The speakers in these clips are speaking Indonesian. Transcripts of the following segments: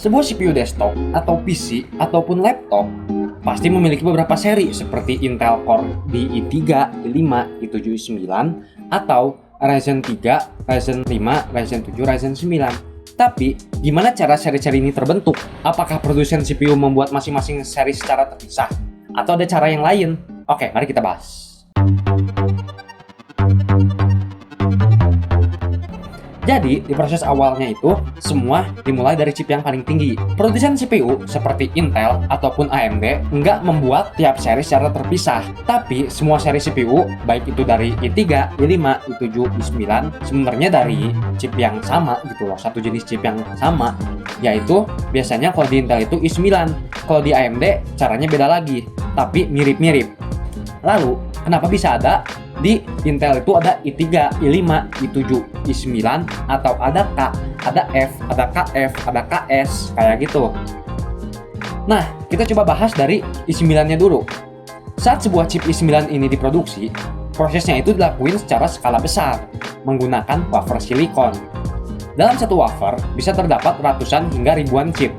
Sebuah CPU desktop atau PC ataupun laptop pasti memiliki beberapa seri seperti Intel Core di i3, i5, i7, i9 atau Ryzen 3, Ryzen 5, Ryzen 7, Ryzen 9. Tapi, gimana cara seri-seri ini terbentuk? Apakah produsen CPU membuat masing-masing seri secara terpisah? Atau ada cara yang lain? Oke, mari kita bahas. Jadi, di proses awalnya itu, semua dimulai dari chip yang paling tinggi. Produsen CPU seperti Intel ataupun AMD nggak membuat tiap seri secara terpisah. Tapi, semua seri CPU, baik itu dari i3, i5, i7, i9, sebenarnya dari chip yang sama gitu loh, satu jenis chip yang sama. Yaitu, biasanya kalau di Intel itu i9. Kalau di AMD, caranya beda lagi, tapi mirip-mirip. Lalu, kenapa bisa ada di Intel itu ada i3, i5, i7, i9, atau ada K, ada F, ada KF, ada KS, kayak gitu. Nah, kita coba bahas dari i9-nya dulu. Saat sebuah chip i9 ini diproduksi, prosesnya itu dilakuin secara skala besar, menggunakan wafer silikon. Dalam satu wafer, bisa terdapat ratusan hingga ribuan chip.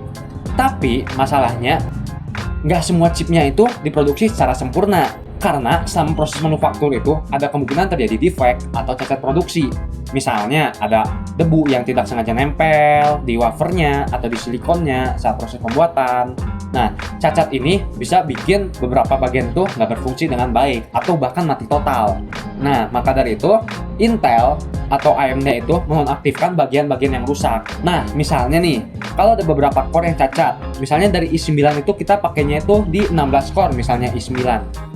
Tapi, masalahnya, nggak semua chipnya itu diproduksi secara sempurna. Karena selama proses manufaktur itu ada kemungkinan terjadi defect atau cacat produksi. Misalnya ada debu yang tidak sengaja nempel di wafernya atau di silikonnya saat proses pembuatan. Nah, cacat ini bisa bikin beberapa bagian tuh nggak berfungsi dengan baik atau bahkan mati total. Nah, maka dari itu Intel atau AMD itu menonaktifkan bagian-bagian yang rusak. Nah, misalnya nih, kalau ada beberapa core yang cacat, misalnya dari i9 itu kita pakainya itu di 16 core, misalnya i9.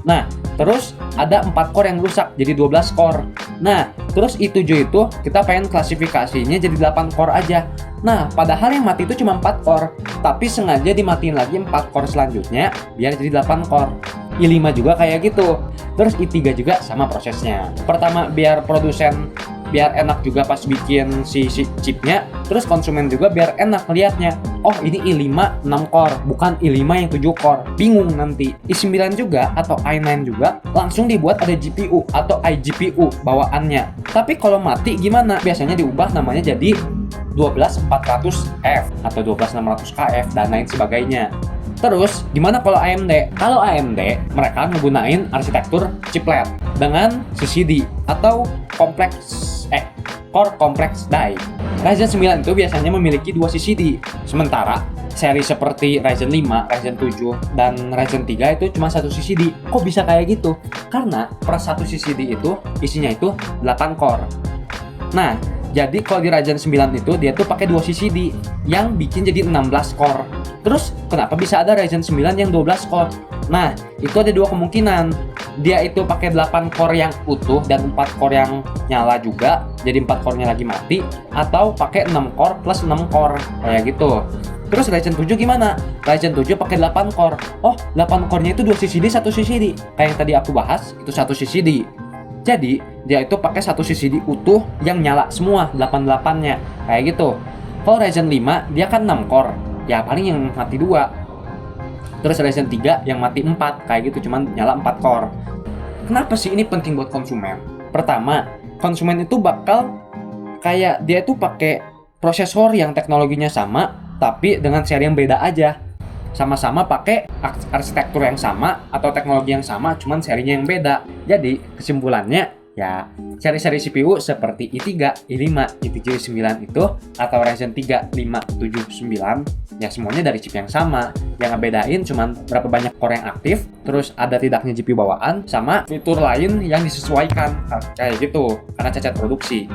Nah, terus ada 4 core yang rusak, jadi 12 core. Nah, terus i7 itu kita pengen klasifikasinya jadi 8 core aja. Nah, padahal yang mati itu cuma 4 core, tapi sengaja dimatiin lagi 4 core selanjutnya biar jadi 8 core. i5 juga kayak gitu. Terus i3 juga sama prosesnya. Pertama, biar enak juga pas bikin si chipnya, terus konsumen juga biar enak lihatnya. Oh, ini i5 6 core, bukan i5 yang 7 core. Bingung nanti. i9 juga atau i9 juga langsung dibuat ada GPU atau iGPU bawaannya. Tapi kalau mati gimana? Biasanya diubah namanya jadi 12400F atau 12600KF dan lain sebagainya. Terus, gimana kalau AMD? Kalau AMD, mereka menggunakan arsitektur chiplet dengan CCD atau Core Complex Die. Ryzen 9 itu biasanya memiliki 2 CCD, sementara seri seperti Ryzen 5, Ryzen 7, dan Ryzen 3 itu cuma 1 CCD. Kok bisa kayak gitu? Karena per 1 CCD itu isinya itu 8 core. Nah, jadi kalau di Ryzen 9 itu dia tuh pakai 2 CCD yang bikin jadi 16 core. Terus kenapa bisa ada Ryzen 9 yang 12 core? Nah, itu ada 2 kemungkinan. Dia itu pakai 8 core yang utuh dan 4 core yang nyala juga, jadi 4 core-nya lagi mati, atau pakai 6 core plus 6 core kayak gitu. Terus Ryzen 7 gimana? Ryzen 7 pakai 8 core. Oh, 8 core-nya itu 2 CCD, 1 CCD. Kayak yang tadi aku bahas, itu 1 CCD. Jadi, dia itu pakai 1 CCD utuh yang nyala semua 88-nya. Kayak gitu. Kalau Ryzen 5, dia kan 6 core. Ya paling yang mati 2. Terus Ryzen 3 yang mati 4. Kayak gitu, cuman nyala 4 core. Kenapa sih ini penting buat konsumen? Pertama, konsumen itu bakal kayak dia itu pakai prosesor yang teknologinya sama, tapi dengan seri yang beda aja. Sama-sama pakai arsitektur yang sama atau teknologi yang sama, cuman serinya yang beda. Jadi kesimpulannya ya seri-seri CPU seperti i3, i5, i7, i9 itu atau Ryzen 3, 5, 7, 9 ya semuanya dari chip yang sama. Yang ngebedain cuman berapa banyak core yang aktif, terus ada tidaknya GPU bawaan, sama fitur lain yang disesuaikan kayak gitu karena cacat produksi.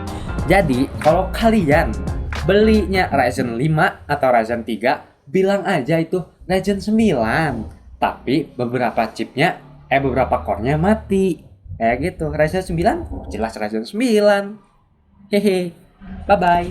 Jadi kalau kalian belinya Ryzen 5 atau Ryzen 3, bilang aja itu Ryzen 9, tapi beberapa core-nya mati. Kayak gitu. Ryzen 9 jelas Ryzen 9. Hehe. Bye bye.